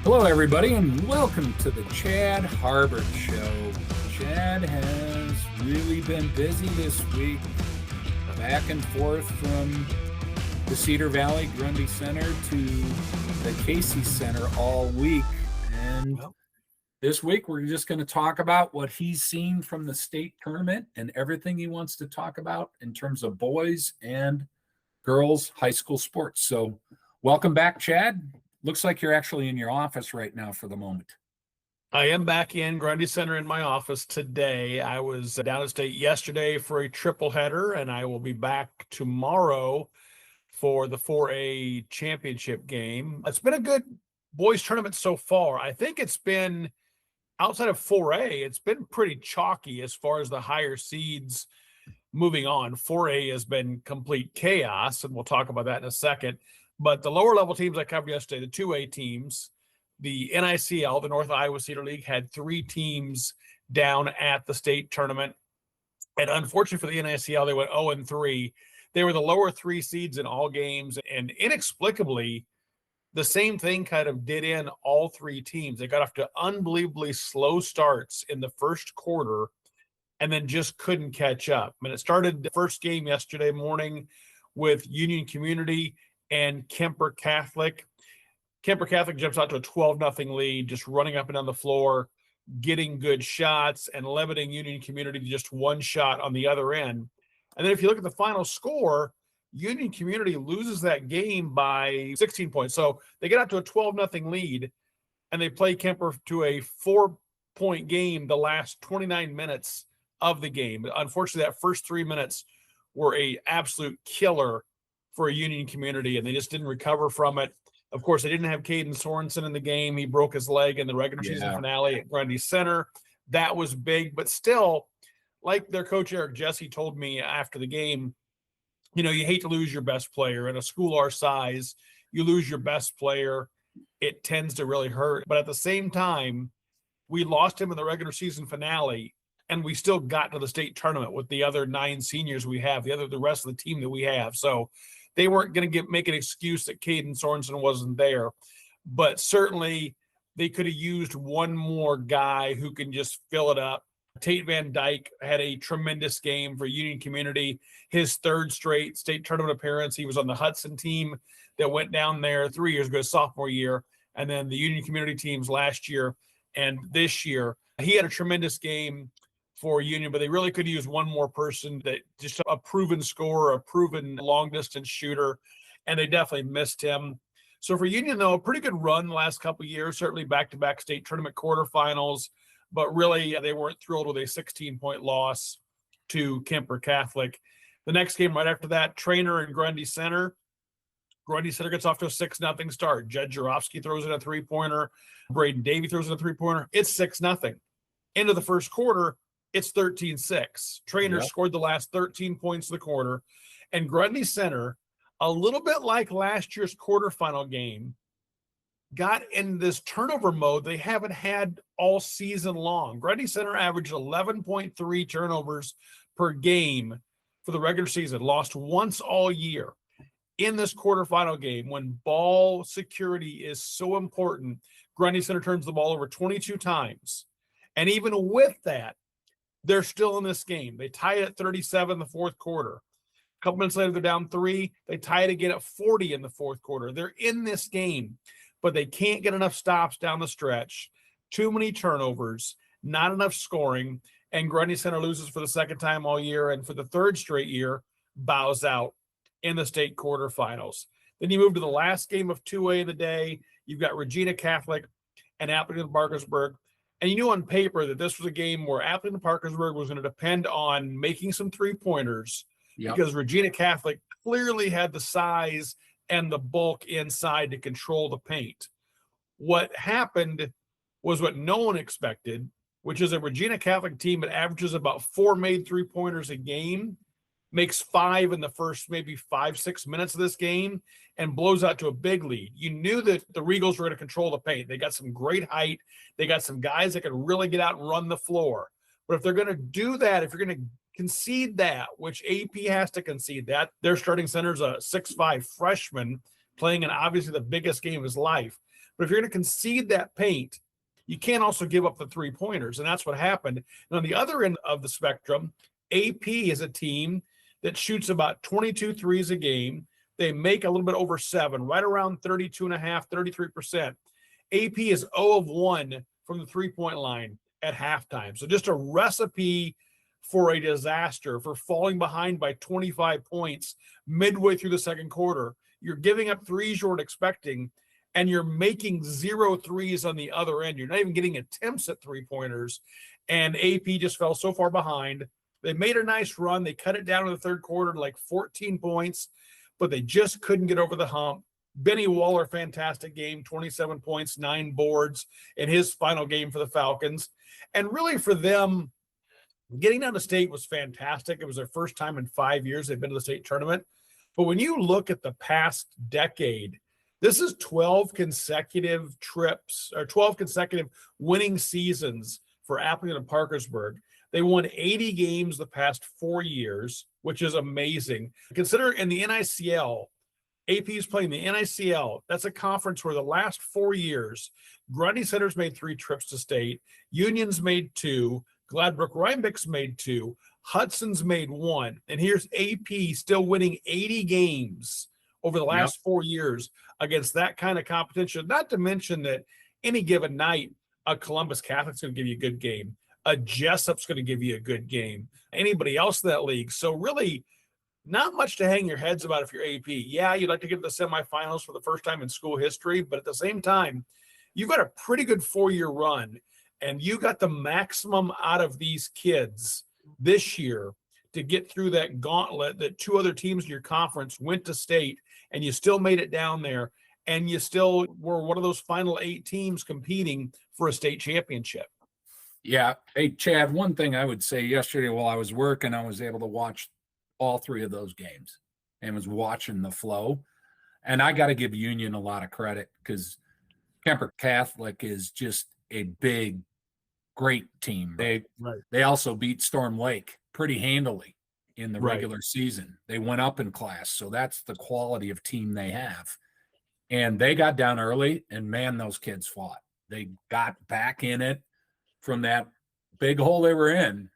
Hello, everybody, and welcome to the Chad Harberts Show. Chad has really been busy this week, back and forth from the Cedar Valley Grundy Center to the Casey Center all week. And this week, we're just going to talk about what he's seen from the state tournament and everything he wants to talk about in terms of boys and girls high school sports. So welcome back, Chad. Looks like you're actually in your office right now for the moment. I am back in Grundy Center in my office today. I was down at state yesterday for a triple header, and I will be back tomorrow for the 4A championship game. It's been a good boys tournament so far. I think it's been, outside of 4A, it's been pretty chalky as far as the higher seeds moving on. 4A has been complete chaos, and we'll talk about that in a second. But the lower level teams I covered yesterday, the 2A teams, the NICL, the North Iowa Cedar League, had 3 teams down at the state tournament. And unfortunately for the NICL, they went 0-3. They were the lower 3 seeds in all games. And inexplicably, the same thing kind of did in all 3 teams. They got off to unbelievably slow starts in the first quarter and then just couldn't catch up. And it started the first game yesterday morning with Union Community and Kemper Catholic. Kemper Catholic jumps out to a 12-0 lead, just running up and down the floor, getting good shots, and limiting Union Community to just one shot on the other end. And then if you look at the final score, Union Community loses that game by 16 points. So they get out to a 12-0 lead, and they play Kemper to a 4-point game the last 29 minutes of the game. Unfortunately, that first 3 minutes were an absolute killer for a Union Community, and they just didn't recover from it. Of course, they didn't have Caden Sorensen in the game. He broke his leg in the regular season finale at Grundy Center. That was big, but still, like their coach Eric Jesse told me after the game, you know, you hate to lose your best player. In a school our size, you lose your best player, it tends to really hurt. But at the same time, we lost him in the regular season finale, and we still got to the state tournament with the other 9 seniors we have, the rest of the team that we have. So they weren't going to make an excuse that Caden Sorensen wasn't there. But certainly they could have used one more guy who can just fill it up. Tate Van Dyke had a tremendous game for Union Community. His 3rd straight state tournament appearance. He was on the Hudson team that went down there 3 years ago, sophomore year, and then the Union Community teams last year and this year. He had a tremendous game for Union, but they really could use one more person, that just a proven scorer, a proven long-distance shooter, and they definitely missed him. So for Union, though, a pretty good run the last couple of years, certainly back-to-back state tournament quarterfinals, but really they weren't thrilled with a 16-point loss to Kemper Catholic. The next game right after that, Trainer and Grundy Center. Grundy Center gets off to a 6-0 start. Jed Jarofsky throws in a 3-pointer. Braden Davey throws in a 3-pointer. It's 6-0. Into the first quarter, it's 13-6. Trainer scored the last 13 points of the quarter. And Grundy Center, a little bit like last year's quarterfinal game, got in this turnover mode they haven't had all season long. Grundy Center averaged 11.3 turnovers per game for the regular season, lost once all year. In this quarterfinal game, when ball security is so important, Grundy Center turns the ball over 22 times. And even with that, they're still in this game. They tie it at 37 in the fourth quarter. A couple minutes later, they're down 3. They tie it again at 40 in the fourth quarter. They're in this game, but they can't get enough stops down the stretch. Too many turnovers, not enough scoring, and Grundy Center loses for the 2nd time all year, and for the 3rd straight year, bows out in the state quarterfinals. Then you move to the last game of 2A of the day. You've got Regina Catholic and Aplington-Parkersburg. And you knew on paper that this was a game where Aplington-Parkersburg was going to depend on making some 3-pointers because Regina Catholic clearly had the size and the bulk inside to control the paint. What happened was what no one expected, which is a Regina Catholic team that averages about 4 made 3-pointers a game, makes 5 in the first maybe 5-6 minutes of this game, and blows out to a big lead. You knew that the Regals were going to control the paint. They got some great height. They got some guys that can really get out and run the floor. But if they're going to do that, if you're going to concede that, which AP has to concede that, their starting center is a 6'5" freshman playing in obviously the biggest game of his life. But if you're going to concede that paint, you can't also give up the 3-pointers. And that's what happened. And on the other end of the spectrum, AP is a team that shoots about 22 threes a game. They make a little bit over 7, right around 32.5, 33%. AP is 0 of 1 from the 3-point line at halftime. So just a recipe for a disaster, for falling behind by 25 points midway through the second quarter. You're giving up threes you weren't expecting, and you're making 0 threes on the other end. You're not even getting attempts at 3-pointers. And AP just fell so far behind. They made a nice run. They cut it down in the third quarter to like 14 points, but they just couldn't get over the hump. Benny Waller, fantastic game, 27 points, 9 boards in his final game for the Falcons. And really for them, getting down to state was fantastic. It was their first time in 5 years they've been to the state tournament. But when you look at the past decade, this is 12 consecutive trips or 12 consecutive winning seasons for Aplington-Parkersburg. They won 80 games the past 4 years, which is amazing. Consider in the NICL, AP is playing the NICL. That's a conference where the last 4 years, Grundy Center's made 3 trips to state, Union's made 2, Gladbrook-Rhinebeck's made 2, Hudson's made 1, and here's AP still winning 80 games over the last 4 years against that kind of competition. Not to mention that any given night, a Columbus Catholic's going to give you a good game. A Jessup's going to give you a good game. Anybody else in that league. So really, not much to hang your heads about if you're AP. Yeah, you'd like to get to the semifinals for the first time in school history, but at the same time, you've got a pretty good 4-year run, and you got the maximum out of these kids this year to get through that gauntlet that 2 other teams in your conference went to state, and you still made it down there, and you still were one of those final 8 teams competing for a state championship. Yeah. Hey, Chad, one thing I would say, yesterday while I was working, I was able to watch all 3 of those games and was watching the flow. And I got to give Union a lot of credit because Kemper Catholic is just a big, great team. They also beat Storm Lake pretty handily in the regular season. They went up in class. So that's the quality of team they have. And they got down early, and man, those kids fought. They got back in it from that big hole they were in.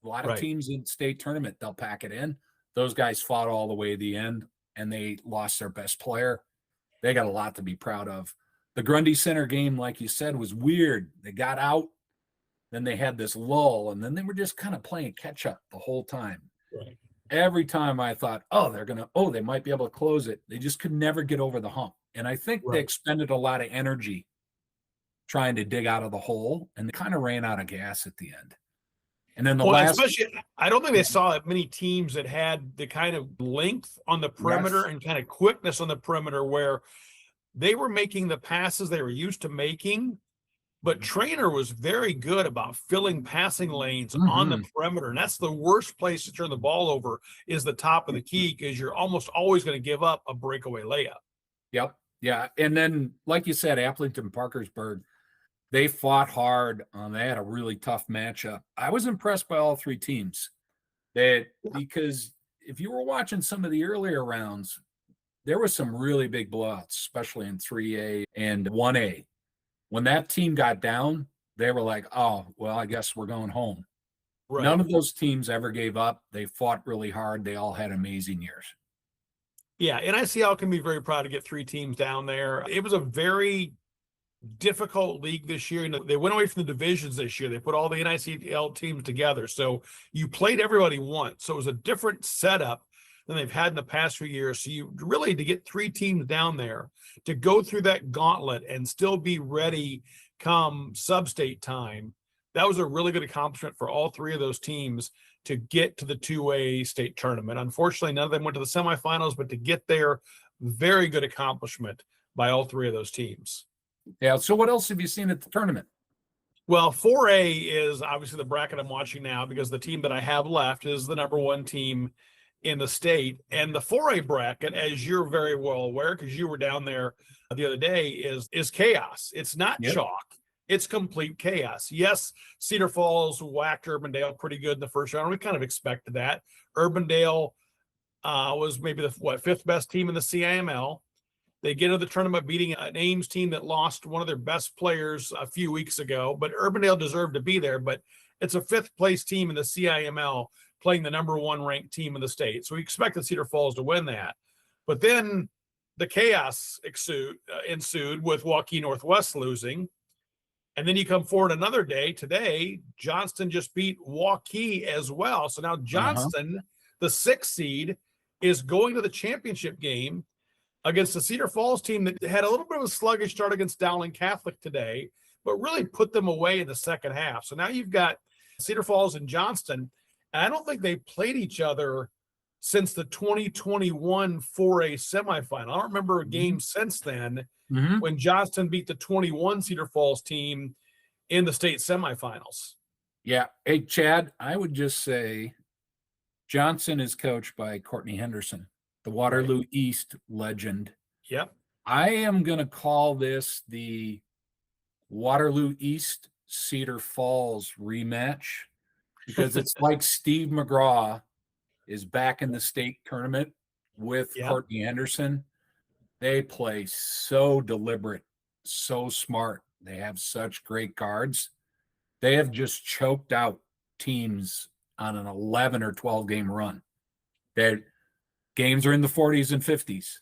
A lot of teams in state tournament, they'll pack it in. Those guys fought all the way to the end, and they lost their best player. They got a lot to be proud of. The Grundy Center game, like you said, was weird. They got out, then they had this lull, and then they were just kind of playing catch up the whole time. Right. Every time I thought, they might be able to close it. They just could never get over the hump. And I think they expended a lot of energy trying to dig out of the hole, and they kind of ran out of gas at the end. And then especially, I don't think they saw that many teams that had the kind of length on the perimeter and kind of quickness on the perimeter where they were making the passes they were used to making, but Trainer was very good about filling passing lanes on the perimeter. And that's the worst place to turn the ball over is the top of the key, because you're almost always going to give up a breakaway layup. Yep. Yeah. And then, like you said, Aplington-Parkersburg, they fought hard. They had a really tough matchup. I was impressed by all 3 teams because if you were watching some of the earlier rounds, there was some really big blowouts, especially in 3A and 1A. When that team got down, they were like, oh, well, I guess we're going home. Right. None of those teams ever gave up. They fought really hard. They all had amazing years. Yeah, NICL can be very proud to get 3 teams down there. It was a very difficult league this year. They went away from the divisions this year. They put all the NICL teams together. So you played everybody once. So it was a different setup than they've had in the past few years. So you really, to get 3 teams down there, to go through that gauntlet and still be ready come sub-state time, that was a really good accomplishment for all 3 of those teams to get to the 2A state tournament. Unfortunately, none of them went to the semifinals, but to get there, very good accomplishment by all 3 of those teams. Yeah. So what else have you seen at the tournament? Well, 4A is obviously the bracket I'm watching now because the team that I have left is the number 1 team in the state. And the 4A bracket, as you're very well aware, because you were down there the other day, is chaos. It's not chalk. It's complete chaos. Yes, Cedar Falls whacked Urbandale pretty good in the first round. We kind of expected that. Urbandale was maybe the 5th best team in the CIML. They get into the tournament beating an Ames team that lost one of their best players a few weeks ago, but Urbandale deserved to be there. But it's a fifth place team in the CIML playing the number one ranked team in the state. So we expected Cedar Falls to win that. But then the chaos ensued with Waukee Northwest losing. And then you come forward another day. Today, Johnston just beat Waukee as well. So now Johnston, the 6th seed, is going to the championship game against the Cedar Falls team that had a little bit of a sluggish start against Dowling Catholic today, but really put them away in the second half. So now you've got Cedar Falls and Johnston. And I don't think they played each other since the 2021 4A semifinal. I don't remember a game since then when Johnston beat the 21 Cedar Falls team in the state semifinals. Yeah. Hey, Chad, I would just say Johnson is coached by Courtney Henderson, the Waterloo East legend. Yep. I am going to call this the Waterloo East Cedar Falls rematch because it's like Steve McGraw is back in the state tournament with Courtney Henderson. They play so deliberate, so smart. They have such great guards. They have just choked out teams on an 11 or 12 game run. Their games are in the 40s and 50s,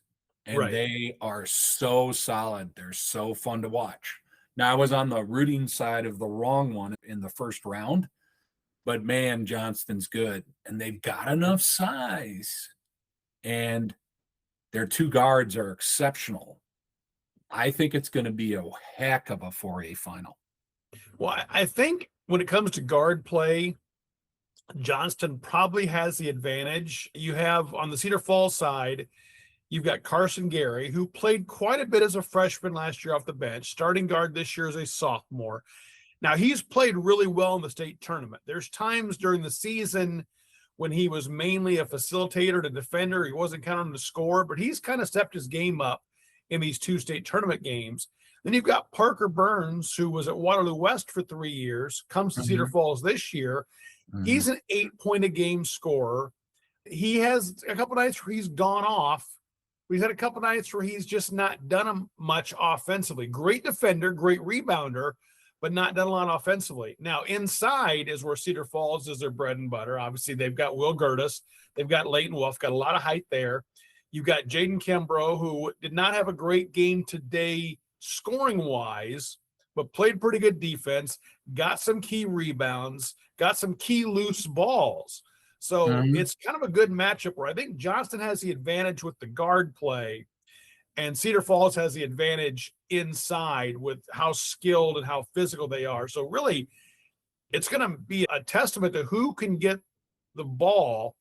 and they are so solid. They're so fun to watch. Now, I was on the rooting side of the wrong one in the first round, but man, Johnston's good, and they've got enough size, and their two guards are exceptional. I think it's going to be a heck of a 4A final. Well, I think when it comes to guard play, Johnston probably has the advantage. You have on the Cedar Falls side, you've got Carson Gary, who played quite a bit as a freshman last year off the bench, starting guard this year as a sophomore. Now, he's played really well in the state tournament. There's times during the season when he was mainly a facilitator to defender. He wasn't counting to score, but he's kind of stepped his game up in these two state tournament games. Then you've got Parker Burns, who was at Waterloo West for 3 years, comes to Cedar Falls this year. He's an 8-point-a-game scorer. He has a couple nights where he's gone off. He's had a couple nights where he's just not done much offensively. Great defender, great rebounder, but not done a lot offensively. Now, inside is where Cedar Falls is their bread and butter. Obviously, they've got Will Gertis. They've got Leighton Wolf, got a lot of height there. You've got Jaden Kimbrough, who did not have a great game today scoring-wise, but played pretty good defense, got some key rebounds, got some key loose balls. So it's kind of a good matchup where I think Johnston has the advantage with the guard play, and Cedar Falls has the advantage inside with how skilled and how physical they are. So really, it's going to be a testament to who can get the ball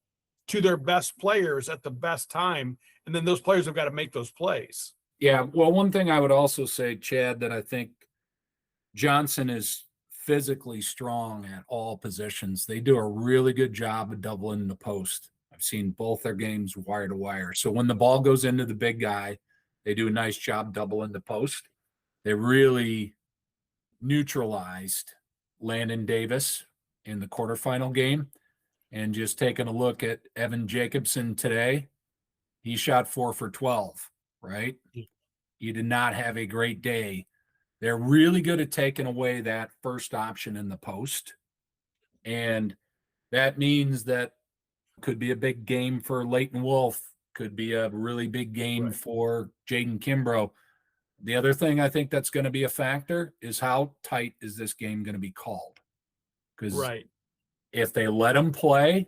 to their best players at the best time, and then those players have got to make those plays. Yeah, well, one thing I would also say, Chad, that I think Johnson is physically strong at all positions. They do a really good job of doubling the post. I've seen both their games wire to wire. So when the ball goes into the big guy, they do a nice job doubling the post. They really neutralized Landon Davis in the quarterfinal game. And just taking a look at Evan Jacobson today, he shot 4 for 12, right? He did not have a great day. They're really good at taking away that first option in the post. And that means that could be a big game for Leighton Wolf, could be a really big game for Jaden Kimbrough. The other thing I think that's going to be a factor is how tight is this game going to be called? Because if they let him play,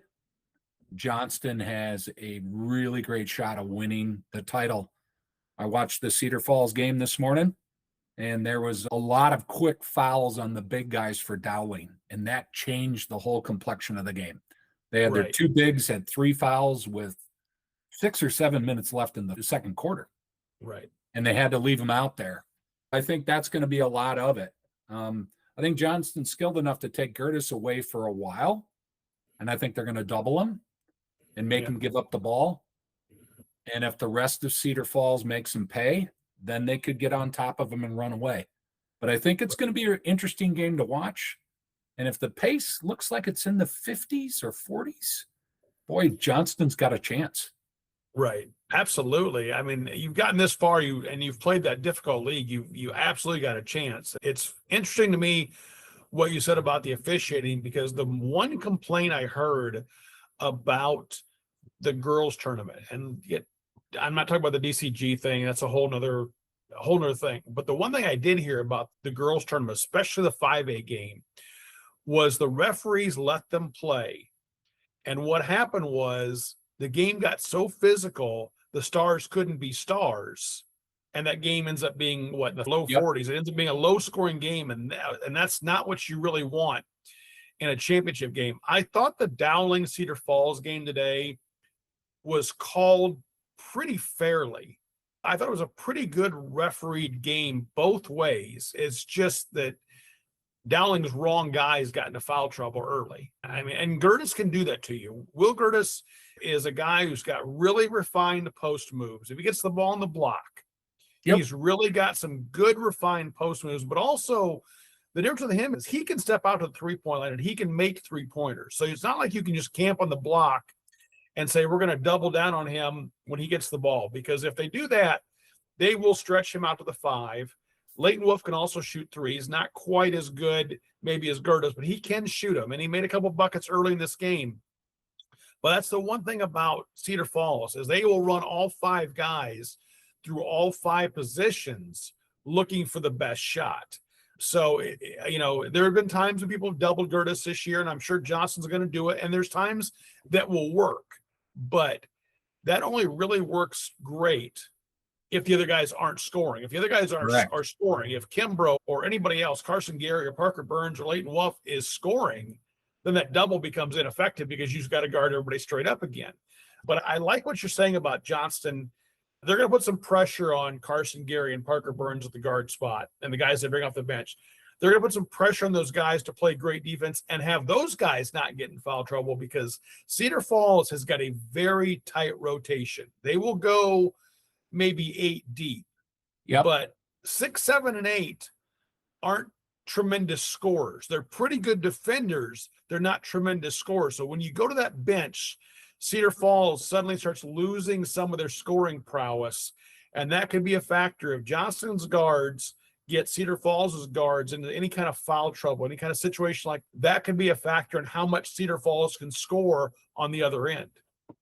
Johnston has a really great shot of winning the title. I watched the Cedar Falls game this morning, and there was a lot of quick fouls on the big guys for Dowling, and that changed the whole complexion of the game. They had their two bigs had 3 fouls with 6 or 7 minutes left in the second quarter. And they had to leave them out there. I think that's going to be a lot of it. I think Johnston's skilled enough to take Gertis away for a while, and I think they're going to double him and make him give up the ball. And if the rest of Cedar Falls makes him pay, then they could get on top of him and run away. But I think it's going to be an interesting game to watch. And if the pace looks like it's in the 50s or 40s, boy, Johnston's got a chance. Right. Absolutely. I mean, you've gotten this far, and you've played that difficult league. You absolutely got a chance. It's interesting to me what you said about the officiating, because the one complaint I heard about the girls tournament, and yet I'm not talking about the DCG thing. That's a whole nother thing. But the one thing I did hear about the girls tournament, especially the 5A game, was the referees let them play. And what happened was the game got so physical, the stars couldn't be stars. And that game ends up being what, in the low 40s. It ends up being a low scoring game. And that's not what you really want in a championship game. I thought the Dowling Cedar Falls game today was called pretty fairly. I thought it was a pretty good refereed game both ways. It's just that Dowling's wrong guys got into foul trouble early. I mean, and Gertis can do that to you. Will Gertis is a guy who's got really refined post moves. If he gets the ball in the block, he's really got some good refined post moves, but also the difference with him is he can step out to the 3-point line and he can make 3-pointers. So it's not like you can just camp on the block and say, we're going to double down on him when he gets the ball, because if they do that, they will stretch him out to the 5. Leighton Wolf can also shoot threes, not quite as good maybe as Gertis, but he can shoot them. And he made a couple buckets early in this game. But that's the one thing about Cedar Falls, is they will run all 5 guys through all 5 positions looking for the best shot. So, there have been times when people have doubled Gertis this year, and I'm sure Johnston's going to do it. And there's times that will work, but that only really works great if the other guys aren't scoring. If the other guys are scoring, if Kimbrough or anybody else, Carson Gary or Parker Burns or Leighton Wolf is scoring, then that double becomes ineffective because you've got to guard everybody straight up again. But I like what you're saying about Johnston. They're going to put some pressure on Carson Gary and Parker Burns at the guard spot and the guys they bring off the bench. They're going to put some pressure on those guys to play great defense and have those guys not get in foul trouble, because Cedar Falls has got a very tight rotation. They will go maybe 8 deep, but 6, 7, and 8 aren't tremendous scorers. They're pretty good defenders. They're not tremendous scorers. So when you go to that bench, Cedar Falls suddenly starts losing some of their scoring prowess, and that could be a factor. If Johnston's guards get Cedar Falls' guards into any kind of foul trouble, any kind of situation like that, can be a factor in how much Cedar Falls can score on the other end.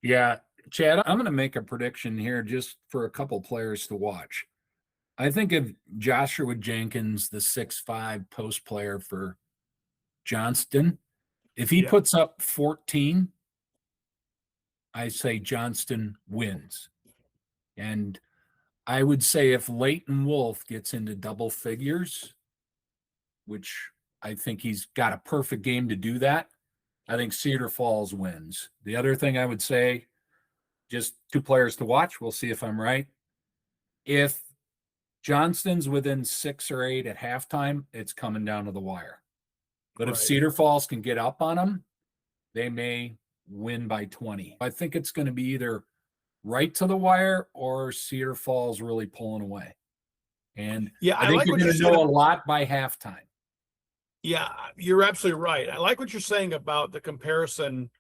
Yeah, Chad, I'm going to make a prediction here just for a couple players to watch. I think of Joshua Jenkins, the 6'5" post player for Johnston. If he puts up 14, I say Johnston wins. And I would say if Leighton Wolf gets into double figures, which I think he's got a perfect game to do that, I think Cedar Falls wins. The other thing I would say, just 2 players to watch, we'll see if I'm right. If Johnston's within 6 or 8 at halftime, it's coming down to the wire. But if Cedar Falls can get up on them, they may win by 20. I think it's going to be either right to the wire or Cedar Falls really pulling away. And I think you're going to know a lot by halftime. Yeah, you're absolutely right. I like what you're saying about the comparison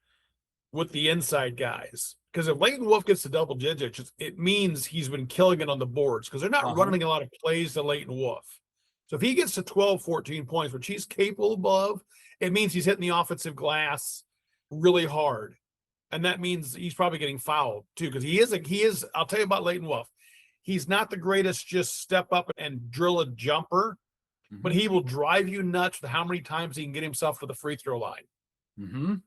with the inside guys. Because if Leighton Wolf gets to double digits, it means he's been killing it on the boards, because they're not running a lot of plays to Leighton Wolf. So if he gets to 12, 14 points, which he's capable of, it means he's hitting the offensive glass really hard. And that means he's probably getting fouled too, because he is, I'll tell you about Leighton Wolf. He's not the greatest just step up and drill a jumper, but he will drive you nuts with how many times he can get himself to the free throw line.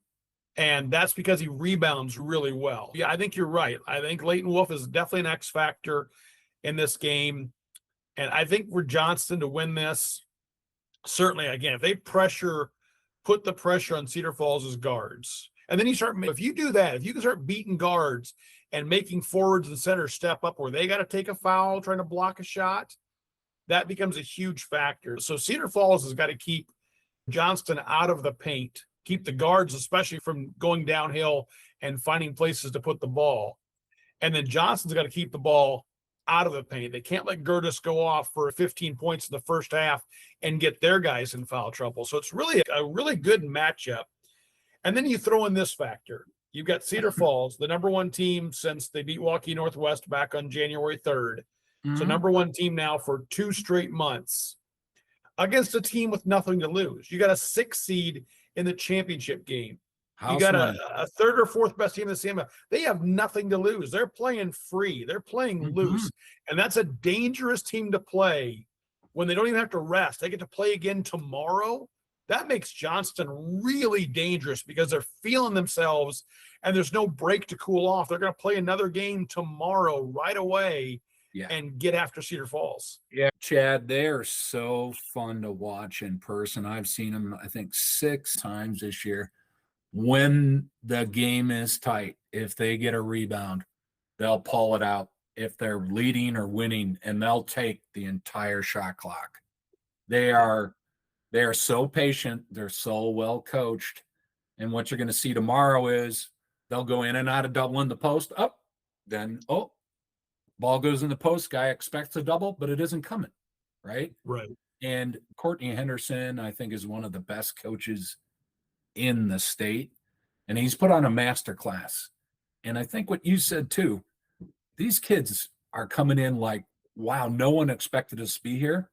And that's because he rebounds really well. Yeah, I think you're right. I think Leighton Wolf is definitely an X factor in this game. And I think for Johnston to win this, certainly, again, if they put the pressure on Cedar Falls' guards, and then if you do that, if you can start beating guards and making forwards and centers step up where they got to take a foul, trying to block a shot, that becomes a huge factor. So Cedar Falls has got to keep Johnston out of the paint, keep the guards, especially from going downhill and finding places to put the ball. And then Johnston's got to keep the ball out of the paint. They can't let Gertis go off for 15 points in the first half and get their guys in foul trouble. So it's really a really good matchup. And then you throw in this factor. You've got Cedar Falls, the number one team since they beat Waukee Northwest back on January 3rd. So number one team now for 2 straight months against a team with nothing to lose. You got a 6 seed in the championship game. You got a third or fourth best team in the CMF. They have nothing to lose. They're playing free. They're playing loose. And that's a dangerous team to play when they don't even have to rest. They get to play again tomorrow. That makes Johnston really dangerous because they're feeling themselves and there's no break to cool off. They're going to play another game tomorrow right away and get after Cedar Falls. Yeah, Chad, they are so fun to watch in person. I've seen them, I think, 6 times this year. When the game is tight, if they get a rebound, they'll pull it out if they're leading or winning, and they'll take the entire shot clock. They are so patient. They're so well coached. And what you're going to see tomorrow is they'll go in and out of double in the post up. Then, ball goes in the post. Guy expects a double, but it isn't coming. Right. And Courtney Henderson, I think, is one of the best coaches in the state. And he's put on a master class. And I think what you said too, these kids are coming in like, wow, no one expected us to be here.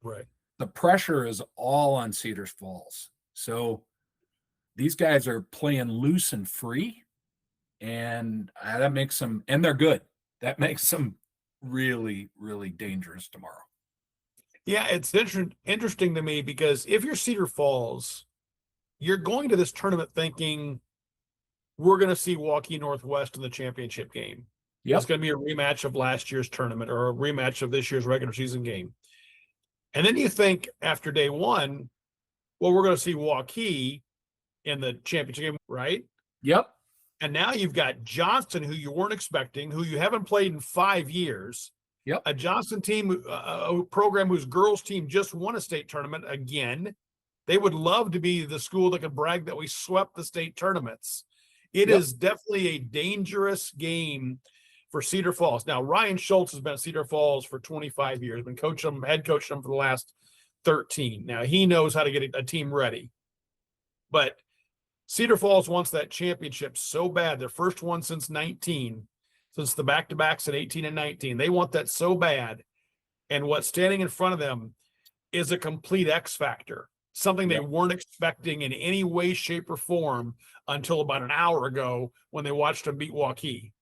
Right. The pressure is all on Cedar Falls. So these guys are playing loose and free, and that makes them, and they're good. That makes them really, really dangerous tomorrow. Yeah, it's interesting to me because if you're Cedar Falls, you're going to this tournament thinking we're going to see Waukee Northwest in the championship game. It's going to be a rematch of last year's tournament or a rematch of this year's regular season game. And then you think after day one, well, we're going to see Waukee in the championship game, right? Yep. And now you've got Johnston, who you weren't expecting, who you haven't played in 5 years. Yep. A Johnston team, a program whose girls team just won a state tournament again. They would love to be the school that could brag that we swept the state tournaments. It is definitely a dangerous game for Cedar Falls. Now, Ryan Schultz has been at Cedar Falls for 25 years, been head coaching them for the last 13. Now, he knows how to get a team ready. But Cedar Falls wants that championship so bad, their first one since 19, since the back-to-backs in 18 and 19. They want that so bad. And what's standing in front of them is a complete X factor, something they weren't expecting in any way, shape, or form until about an hour ago when they watched them beat Waukee.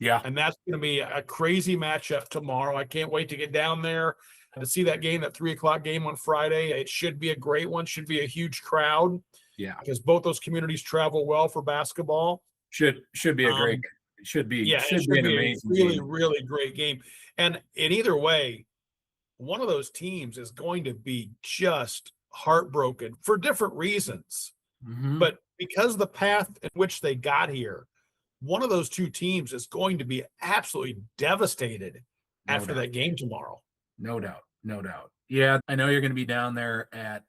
Yeah. And that's going to be a crazy matchup tomorrow. I can't wait to get down there to see that game, that 3:00 game on Friday. It should be a great one, should be a huge crowd. Yeah. Because both those communities travel well for basketball. Should be a great, should be an amazing really, game. really great game. And in either way, one of those teams is going to be just heartbroken for different reasons. But because of the path in which they got here, one of those two teams is going to be absolutely devastated after that game tomorrow. No doubt. Yeah, I know you're going to be down there at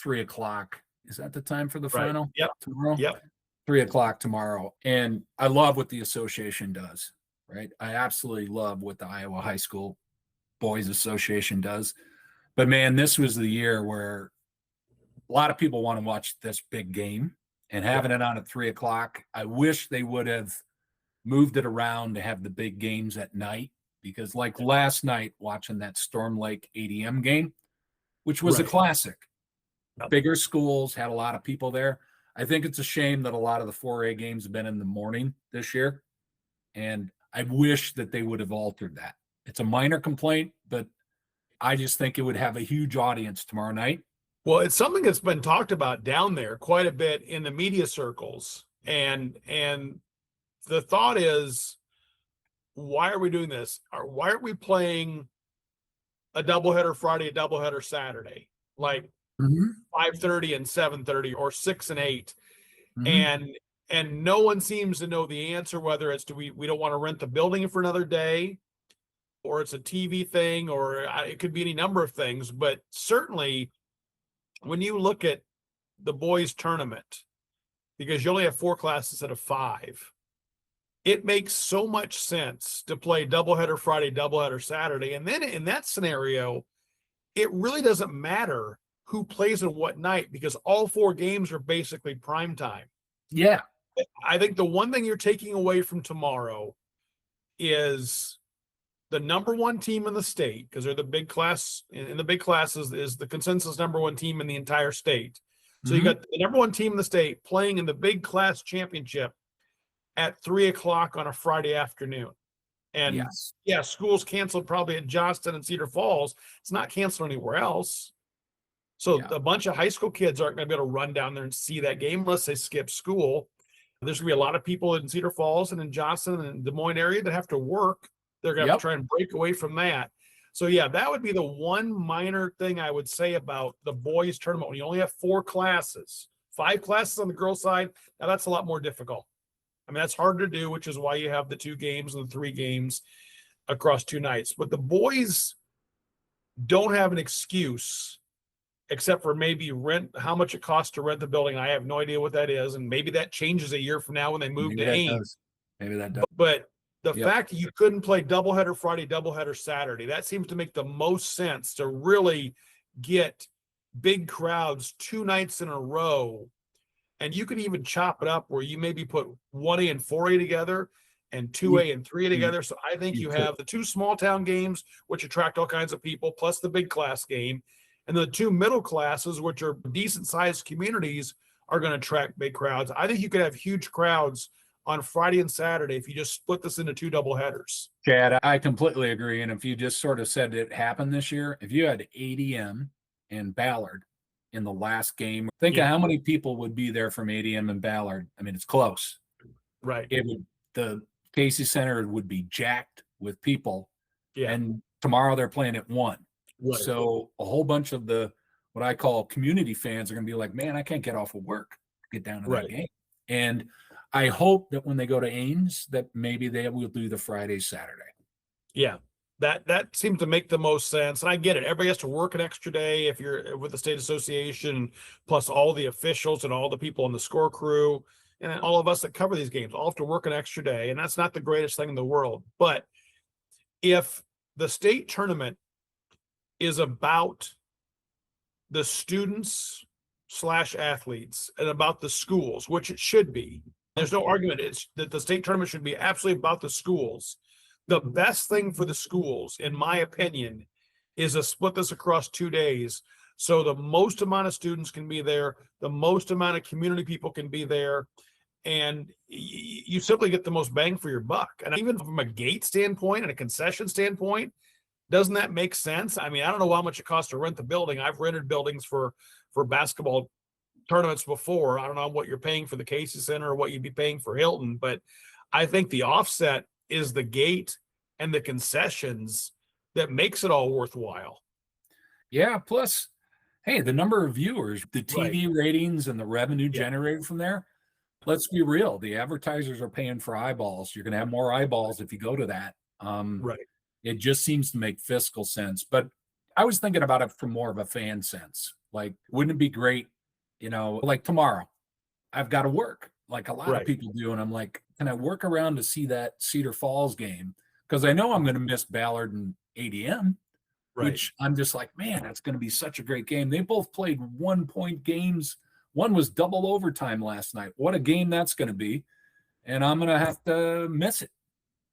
3:00. Is that the time for the final? Yep. Tomorrow? Yep. 3:00 tomorrow. And I love what the association does, right? I absolutely love what the Iowa High School Boys Association does. But man, this was the year where a lot of people want to watch this big game, and having it on at 3:00. I wish they would have moved it around to have the big games at night, because like last night watching that Storm Lake ADM game, which was a classic. Bigger schools had a lot of people there. I think it's a shame that a lot of the 4A games have been in the morning this year, and I wish that they would have altered that. It's a minor complaint, but I just think it would have a huge audience tomorrow night. Well, it's something that's been talked about down there quite a bit in the media circles. And the thought is, why are we doing this? Or why aren't we playing a doubleheader Friday, a doubleheader Saturday? Like 5:30 and 7:30 or 6 and 8. And no one seems to know the answer, whether it's we don't want to rent the building for another day, or it's a TV thing, or it could be any number of things. But certainly when you look at the boys tournament, because you only have 4 classes instead of 5, it makes so much sense to play doubleheader Friday, doubleheader Saturday. And then in that scenario, it really doesn't matter who plays on what night, because all 4 games are basically prime time. Yeah. I think the one thing you're taking away from tomorrow is the number one team in the state, because they're the big class in the big classes, is the consensus number one team in the entire state. So you got the number one team in the state playing in the big class championship at 3:00 on a Friday afternoon. And Yes. yeah, school's canceled probably at Johnston and Cedar Falls. It's not canceled anywhere else. So a bunch of high school kids aren't going to be able to run down there and see that game unless they skip school. There's going to be a lot of people in Cedar Falls and in Johnston and Des Moines area that have to work. They're going to have to try and break away from that. So yeah, that would be the one minor thing I would say about the boys tournament. When you only have 4 classes, 5 classes on the girls' side, now that's a lot more difficult. I mean, that's hard to do, which is why you have the 2 games and the 3 games across 2 nights. But the boys don't have an excuse except for maybe rent, how much it costs to rent the building. I have no idea what that is. And maybe that changes a year from now when they move to Ames. Maybe that does. But the fact that you couldn't play doubleheader Friday, doubleheader Saturday, that seems to make the most sense to really get big crowds 2 nights in a row. And you could even chop it up where you maybe put 1A and 4A together and 2A and 3A together. So I think you have the 2 small town games, which attract all kinds of people, plus the big class game. And the 2 middle classes, which are decent sized communities, are going to attract big crowds. I think you could have huge crowds on Friday and Saturday if you just split this into 2 doubleheaders. Chad, I completely agree. And if you just sort of said it happened this year, if you had ADM and Ballard in the last game, think of how many people would be there from ADM and Ballard. I mean, it's close. Right. The Casey Center would be jacked with people. Yeah. And tomorrow they're playing at 1. Right. So a whole bunch of the what I call community fans are going to be like, man, I can't get off of work to get down to that game. And I hope that when they go to Ames, that maybe they will do the Friday, Saturday. Yeah, that seems to make the most sense. And I get it. Everybody has to work an extra day if you're with the state association, plus all the officials and all the people on the score crew and all of us that cover these games all have to work an extra day. And that's not the greatest thing in the world. But if the state tournament is about the students / athletes and about the schools, which it should be. There's no argument it's that the state tournament should be absolutely about the schools. The best thing for the schools, in my opinion, is to split this across 2 days. So the most amount of students can be there, the most amount of community people can be there, and you simply get the most bang for your buck. And even from a gate standpoint and a concession standpoint, doesn't that make sense? I mean, I don't know how much it costs to rent the building. I've rented buildings for basketball tournaments before. I don't know what you're paying for the Casey Center or what you'd be paying for Hilton, but I think the offset is the gate and the concessions that makes it all worthwhile. Yeah. Plus, hey, the number of viewers, the TV ratings and the revenue generated from there. Let's be real. The advertisers are paying for eyeballs. You're going to have more eyeballs if you go to that. It just seems to make fiscal sense. But I was thinking about it from more of a fan sense. Like, wouldn't it be great, like tomorrow, I've got to work like a lot of people do. And I'm like, can I work around to see that Cedar Falls game? Because I know I'm going to miss Ballard and ADM, which I'm just like, man, that's going to be such a great game. They both played 1-point games. One was double overtime last night. What a game that's going to be. And I'm going to have to miss it,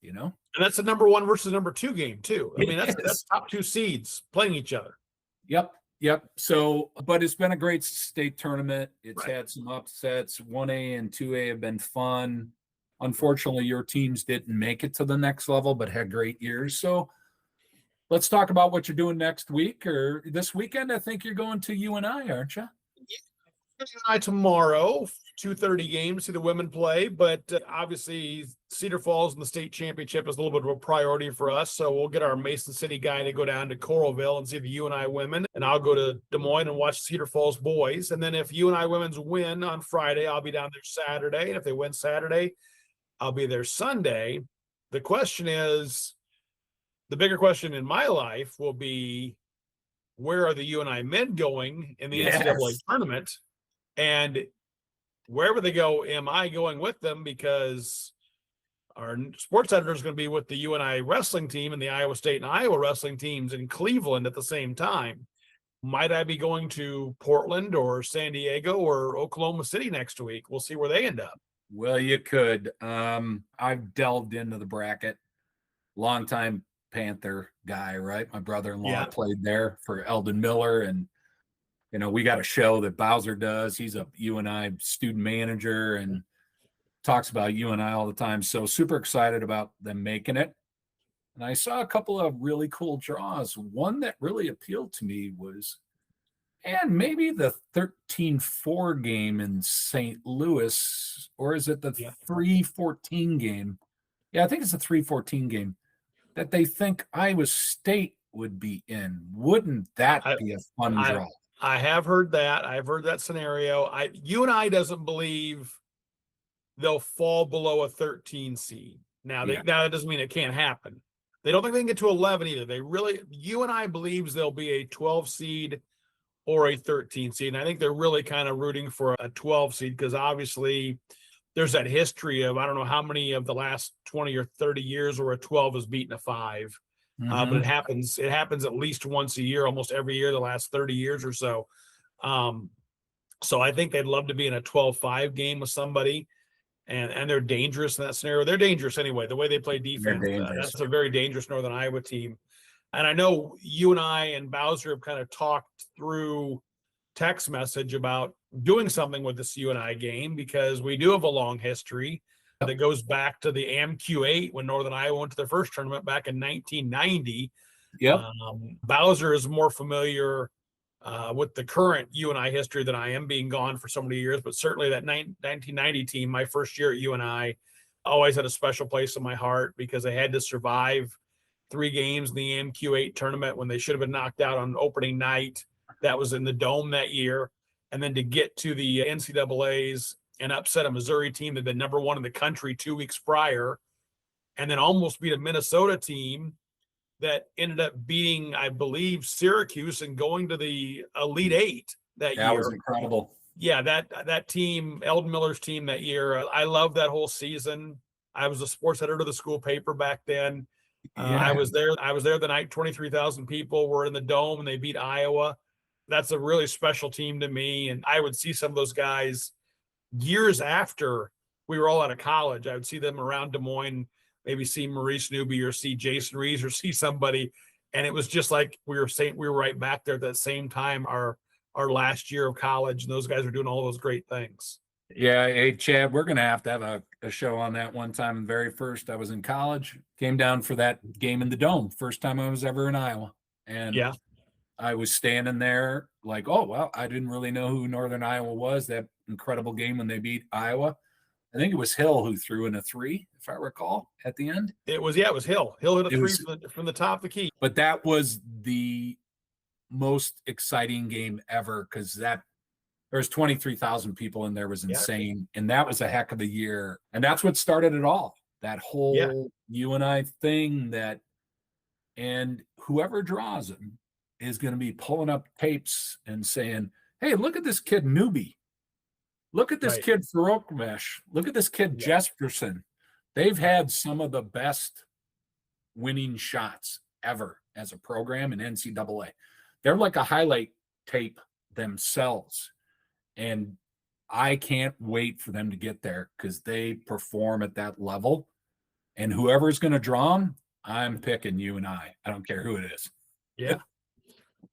And that's a number 1 versus number 2 game too. I mean, that's top 2 seeds playing each other. Yep. So, but it's been a great state tournament. It's had some upsets. 1A and 2A have been fun. Unfortunately, your teams didn't make it to the next level, but had great years. So let's talk about what you're doing next week or this weekend. I think you're going to UNI, aren't you? UNI tomorrow, 2:30 game, see the women play, but obviously Cedar Falls and the state championship is a little bit of a priority for us. So we'll get our Mason City guy to go down to Coralville and see the UNI women, and I'll go to Des Moines and watch Cedar Falls boys. And then if UNI women's win on Friday, I'll be down there Saturday. And if they win Saturday, I'll be there Sunday. The question is, the bigger question in my life will be, where are the UNI men going in the NCAA tournament? And wherever they go, am I going with them? Because our sports editor is going to be with the UNI wrestling team and the Iowa State and Iowa wrestling teams in Cleveland at the same time. Might I be going to Portland or San Diego or Oklahoma City next week? We'll see where they end up. Well, you could. I've delved into the bracket. Longtime Panther guy, right? My brother-in-law Yeah. played there for Eldon Miller, and we got a show that Bowser does. He's a UNI student manager and talks about UNI all the time. So super excited about them making it. And I saw a couple of really cool draws. One that really appealed to me was, and maybe the 13-4 game in St. Louis, or is it the 3-14 game? Yeah, I think it's the 3-14 game that they think Iowa State would be in. Wouldn't that be a fun draw? I have heard that. I've heard that scenario. UNI doesn't believe they'll fall below a 13 seed. Now, now that doesn't mean it can't happen. They don't think they can get to 11 either. UNI believes they'll be a 12 seed or a 13 seed. And I think they're really kind of rooting for a 12 seed because obviously there's that history of, I don't know how many of the last 20 or 30 years where a 12 has beaten a 5. But it happens at least once a year, almost every year, the last 30 years or so. So I think they'd love to be in a 12-5 game with somebody. And they're dangerous in that scenario. They're dangerous anyway. The way they play defense, that's a very dangerous Northern Iowa team. And I know UNI and Bowser have kind of talked through text message about doing something with this UNI game because we do have a long history that goes back to the AMQ8 when Northern Iowa went to their first tournament back in 1990. Bowser is more familiar with the current UNI history than I am, being gone for so many years, but certainly that 1990 team, my first year at UNI, always had a special place in my heart because they had to survive 3 games in the AMQ8 tournament when they should have been knocked out on opening night. That was in the Dome that year. And then to get to the NCAAs and upset a Missouri team that had been number 1 in the country 2 weeks prior, and then almost beat a Minnesota team that ended up beating, I believe, Syracuse and going to the Elite 8 that year. That was incredible. Yeah, that team, Eldon Miller's team that year, I loved that whole season. I was a sports editor of the school paper back then. I was there the night 23,000 people were in the Dome and they beat Iowa. That's a really special team to me. And I would see some of those guys years after we were all out of college. I would see them around Des Moines, maybe see Maurice Newby or see Jason Rees or see somebody. And it was just like we were saying, we were right back there at that same time, our last year of college. And those guys were doing all those great things. Yeah. Hey, Chad, we're going to have a show on that one time. The very first I was in college, came down for that game in the Dome. First time I was ever in Iowa. And I was standing there like, oh, well, I didn't really know who Northern Iowa was. That incredible game when they beat Iowa. I think it was Hill who threw in a 3, if I recall, at the end. It was Hill. Hill hit a 3 from the top of the key. But that was the most exciting game ever because there was 23,000 people in there. It was insane. And that was a heck of a year. And that's what started it all. That whole UNI thing and whoever draws him is going to be pulling up tapes and saying, hey, look at this kid Newby. Look at this kid Faroukmesh. Look at this kid Jesperson. They've had some of the best winning shots ever as a program in NCAA. They're like a highlight tape themselves. And I can't wait for them to get there because they perform at that level. And whoever's going to draw them, I'm picking UNI. I don't care who it is. Yeah.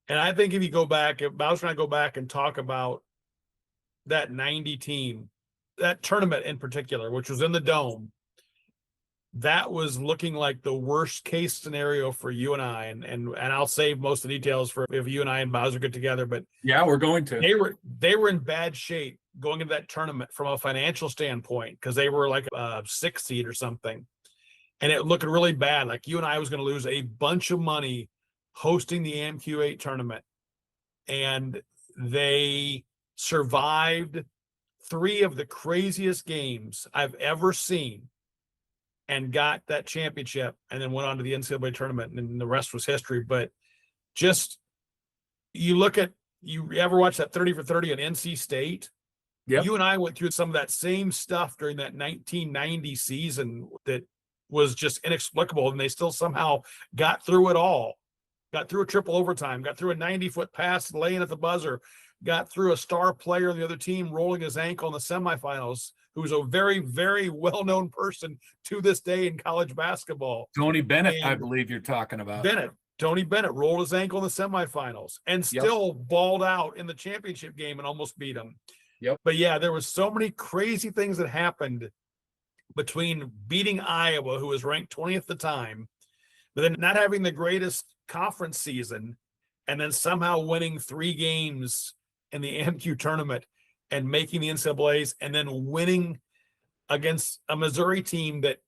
And I think if Bowser and I go back and talk about that 90 team, that tournament in particular, which was in the Dome, that was looking like the worst case scenario for UNI. And I'll save most of the details for if UNI and Bowser get together. But yeah, we're going to. They were in bad shape going into that tournament from a financial standpoint because they were like a 6 seed or something. And it looked really bad. Like UNI was going to lose a bunch of money hosting the AMQ8 tournament. And they survived 3 of the craziest games I've ever seen and got that championship and then went on to the NCAA tournament, and the rest was history. But just, you ever watch that 30 for 30 at NC State? Yeah. You and I went through some of that same stuff during that 1990 season that was just inexplicable, and they still somehow got through it all. Got through a triple overtime, got through a 90-foot pass laying at the buzzer, got through a star player on the other team rolling his ankle in the semifinals, who's a very, very well-known person to this day in college basketball. Tony Bennett, I believe you're talking about. Tony Bennett rolled his ankle in the semifinals and still balled out in the championship game and almost beat him. Yep. But yeah, there was so many crazy things that happened between beating Iowa, who was ranked 20th at the time, but then not having the greatest conference season, and then somehow winning 3 games in the AMQ tournament and making the NCAAs, and then winning against a Missouri team that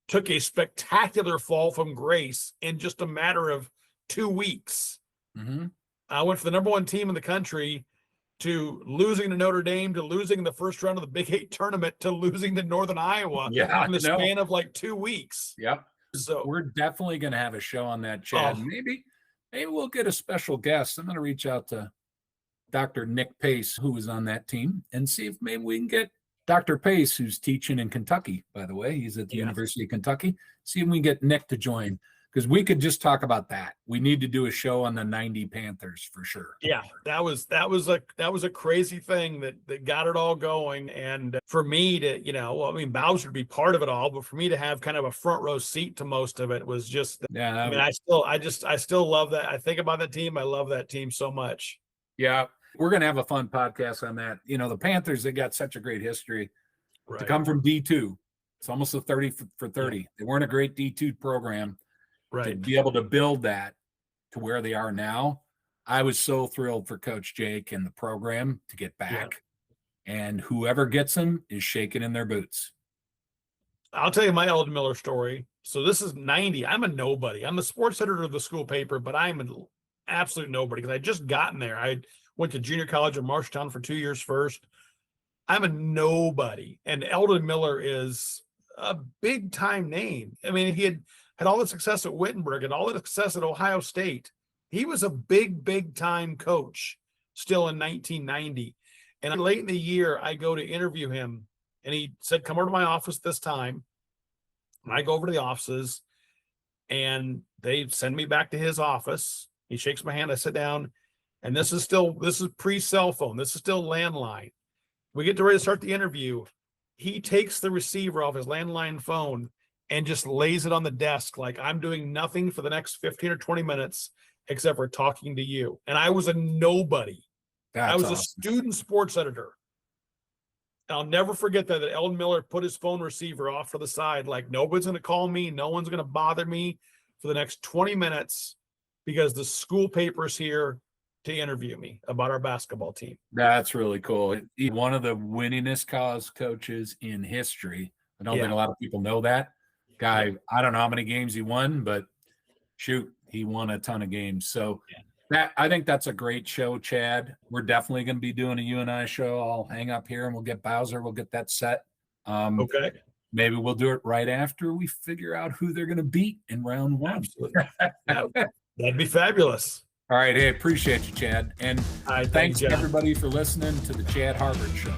took a spectacular fall from grace in just a matter of 2 weeks. Mm-hmm. I went from the number 1 team in the country to losing to Notre Dame, to losing in the first round of the Big 8 tournament, to losing to Northern Iowa in the span of like 2 weeks. Yep. So we're definitely going to have a show on that, Chad. Maybe we'll get a special guest. I'm going to reach out to Dr. Nick Pace, who was on that team, and see if maybe we can get Dr. Pace, who's teaching in Kentucky, by the way. He's at the University of Kentucky. See if we can get Nick to join, because we could just talk about that. We need to do a show on the 90 Panthers for sure. Yeah, that was a crazy thing that got it all going. And for me to, Bowser to be part of it all, but for me to have kind of a front row seat to most of it was just, I still love that. I think about that team. I love that team so much. Yeah. We're going to have a fun podcast on that. The Panthers, they got such a great history to come from D2. It's almost a 30 for 30. Yeah. They weren't a great D2 program. To be able to build that to where they are now. I was so thrilled for Coach Jake and the program to get back. Yeah. And whoever gets them is shaking in their boots. I'll tell you my Eldon Miller story. So this is 90. I'm a nobody. I'm the sports editor of the school paper, but I'm an absolute nobody because I just gotten there. I went to junior college in Marshalltown for 2 years first. I'm a nobody. And Eldon Miller is a big time name. I mean, he had all the success at Wittenberg and all the success at Ohio State. He was a big time coach still in 1990. And late in the year, I go to interview him, and he said, come over to my office this time. And I go over to the offices, and they send me back to his office. He shakes my hand. I sit down, and this is pre-cell phone. This is still landline. We get ready to start the interview. He takes the receiver off his landline phone and just lays it on the desk like I'm doing nothing for the next 15 or 20 minutes except for talking to you. And I was a nobody. I was awesome. A student sports editor. And I'll never forget that Eldon Miller put his phone receiver off to the side like nobody's going to call me. No one's going to bother me for the next 20 minutes because the school paper's here to interview me about our basketball team. That's really cool. He's one of the winningest college coaches in history. I don't think a lot of people know that. Guy, I don't know how many games he won, but shoot, he won a ton of games. So I think that's a great show, Chad. We're definitely going to be doing a you and I show. I'll hang up here and we'll get Bowser. We'll get that set. Okay. Maybe we'll do it right after we figure out who they're going to beat in round 1. Absolutely. That'd be fabulous. All right. Hey, appreciate you, Chad. And thanks everybody for listening to the Chad Harberts Show.